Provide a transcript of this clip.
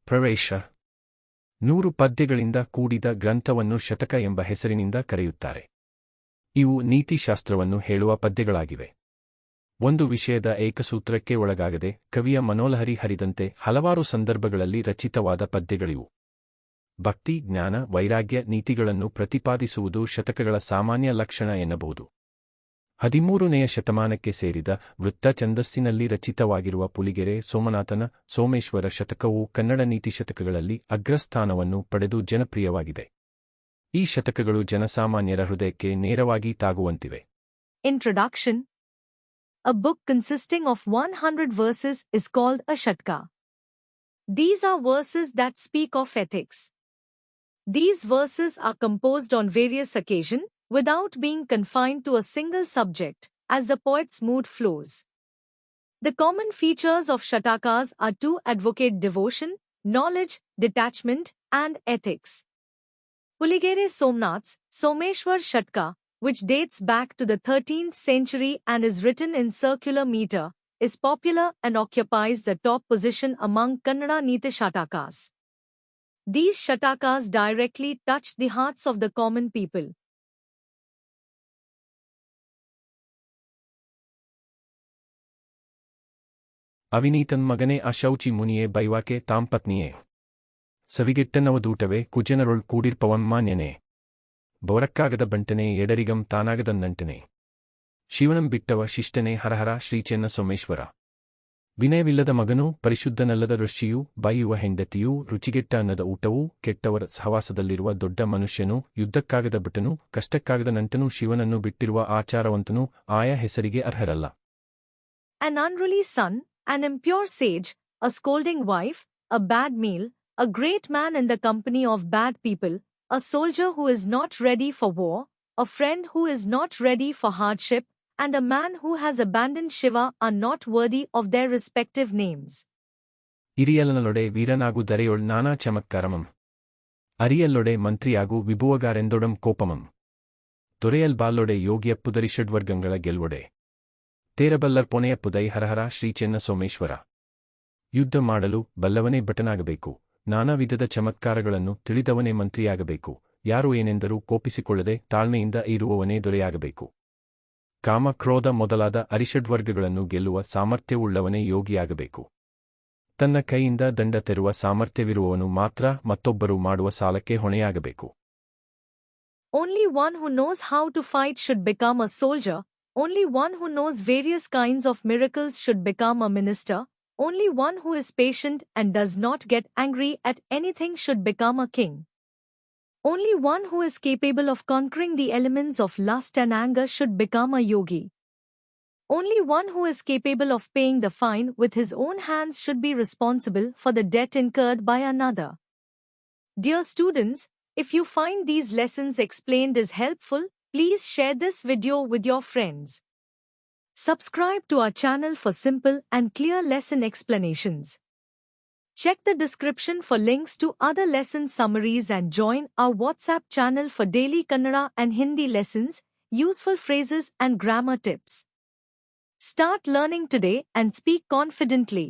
ಪ್ರವೇಶ 100 ಪದ್ಯಗಳಿಂದ ಕೂಡಿದ ಗ್ರಂಥವನ್ನು ಶತಕ ಎಂಬ ಹೆಸರಿನಿಂದ ಕರೆಯುತ್ತಾರೆ. ಇವು ನೀತಿಶಾಸ್ತ್ರವನ್ನು ಹೇಳುವ ಪದ್ಯಗಳಾಗಿವೆ. ಒಂದು ವಿಷಯದ ಏಕಸೂತ್ರಕ್ಕೆ ಒಳಗಾಗದೆ ಕವಿಯ ಮನೋಲಹರಿ ಹರಿದಂತೆ ಹಲವಾರು ಸಂದರ್ಭಗಳಲ್ಲಿ ರಚಿತವಾದ ಪದ್ಯಗಳಿವು. ಭಕ್ತಿ, ಜ್ಞಾನ, ವೈರಾಗ್ಯ, ನೀತಿಗಳನ್ನು ಪ್ರತಿಪಾದಿಸುವುದು ಶತಕಗಳ ಸಾಮಾನ್ಯ ಲಕ್ಷಣ ಎನ್ನಬಹುದು. 13ನೆಯ ಶತಮಾನಕ್ಕೆ ಸೇರಿದ ವೃತ್ತ ಛಂದಸ್ಸಿನಲ್ಲಿ ರಚಿತವಾಗಿರುವ ಪುಲಿಗೆರೆ ಸೋಮನಾಥನ ಸೋಮೇಶ್ವರ ಶತಕವು ಕನ್ನಡ ನೀತಿಶತಕಗಳಲ್ಲಿ ಅಗ್ರಸ್ಥಾನವನ್ನು ಪಡೆದು ಜನಪ್ರಿಯವಾಗಿದೆ. ಈ ಶತಕಗಳು ಜನಸಾಮಾನ್ಯರ ಹೃದಯಕ್ಕೆ ನೇರವಾಗಿ ತಾಗುವಂತಿವೆ. Introduction. A book consisting of 100 verses is called a shatka. These are verses that speak of ethics. These verses are composed on various occasions, without being confined to a single subject, as the poet's mood flows. The common features of shatakas are to advocate devotion, knowledge, detachment, and ethics. Puligere Somnath's Someshwar Shatka, which dates back to the 13th century and is written in circular meter, is popular and occupies the top position among Kannada Niti Shatakas. These shatakas directly touch the hearts of the common people. ಅವಿನೀತನ್ ಮಗನೇ ಅಶೌಚಿ ಮುನಿಯೇ ಬೈವಾಕೆ ತಾಂಪತ್ನಿಯೇ ಸವಿಗೆಟ್ಟನವದೂಟವೇ ಕುಜನರೊಳ್ ಕೂಡಿರ್ಪವನ್ ಮಾನ್ಯನೇ ಬೋರಕ್ಕಾಗದ ಬಂಟನೆ ಎಡರಿಗಂ ತಾನಾಗದ ನಂಟನೆ ಶಿವನಂ ಬಿಟ್ಟವ ಶಿಷ್ಟನೇ ಹರಹರ ಶ್ರೀಚೆನ್ನ ಸೋಮೇಶ್ವರ ವಿನಯವಿಲ್ಲದ ಮಗನೂ ಪರಿಶುದ್ಧನಲ್ಲದ ಋಷಿಯೂ ಬೈಯುವ ಹೆಂಡತಿಯೂ ರುಚಿಗೆಟ್ಟ ಅನ್ನದ ಊಟವೂ ಕೆಟ್ಟವರ ಸಹವಾಸದಲ್ಲಿರುವ ದೊಡ್ಡ ಮನುಷ್ಯನೂ ಯುದ್ಧಕ್ಕಾಗದ ಭಟನೂ ಕಷ್ಟಕ್ಕಾಗದ ನಂಟನೂ ಶಿವನನ್ನು ಬಿಟ್ಟಿರುವ ಆಚಾರವಂತನೂ ಆಯಾ ಹೆಸರಿಗೆ ಅರ್ಹರಲ್ಲ. An unruly son, an impure sage, a scolding wife, a bad meal, a great man in the company of bad people, a soldier who is not ready for war, a friend who is not ready for hardship, and a man who has abandoned Shiva are not worthy of their respective names. ಇರಿಯಲನಲೊಡೆ ವೀರನಾಗು ದರೆಯೊಳ್ ನಾನಾ ಚಮತ್ಕಾರಮಂ ಅರಿಯಲ್ಲೊಡೆ ಮಂತ್ರಿಯಾಗು ವಿಭುವಗಾರೆಂದೊಡಂ ಕೋಪಮಂ ದೊರೆಯಲ್ಬಾಲ್ಲೊಡೆ ಯೋಗಿಯಪ್ಪುದರಿಷಡ್ವರ್ಗಂಗಳ ಗೆಲ್ವೊಡೆ ತೇರಬಲ್ಲರ್ಪೊನೆಯಪ್ಪುದೈ ಹರಹರ ಶ್ರೀಚೆನ್ನ ಸೋಮೇಶ್ವರ. ಯುದ್ಧ ಮಾಡಲು ಬಲ್ಲವನೇ ಭಟನಾಗಬೇಕು, ನಾನಾ ವಿಧದ ಚಮತ್ಕಾರಗಳನ್ನು ತಿಳಿದವನೇ ಮಂತ್ರಿಯಾಗಬೇಕು, ಯಾರು ಏನೆಂದರೂ ಕೋಪಿಸಿಕೊಳ್ಳದೆ ತಾಳ್ಮೆಯಿಂದ ಇರುವವನೇ ದೊರೆಯಾಗಬೇಕು. ಕಾಮ, ಕ್ರೋಧ ಮೊದಲಾದ ಅರಿಷಡ್ವರ್ಗಗಳನ್ನು ಗೆಲ್ಲುವ ಸಾಮರ್ಥ್ಯವುಳ್ಳವನೇ ಯೋಗಿಯಾಗಬೇಕು. ತನ್ನ ಕೈಯಿಂದ ದಂಡ ತೆರುವ ಸಾಮರ್ಥ್ಯವಿರುವವನು ಮಾತ್ರ ಮತ್ತೊಬ್ಬರು ಮಾಡುವ ಸಾಲಕ್ಕೆ ಹೊಣೆಯಾಗಬೇಕು. Only one who knows how to fight should become a soldier. Only one who knows various kinds of miracles should become a minister. Only one who is patient and does not get angry at anything should become a king. Only one who is capable of conquering the elements of lust and anger should become a yogi. Only one who is capable of paying the fine with his own hands should be responsible for the debt incurred by another. Dear students, if you find these lessons explained is helpful, please share this video with your friends. Subscribe to our channel for simple and clear lesson explanations. Check the description for links to other lesson summaries and join our WhatsApp channel for daily Kannada and Hindi lessons, useful phrases and grammar tips. Start learning today and speak confidently.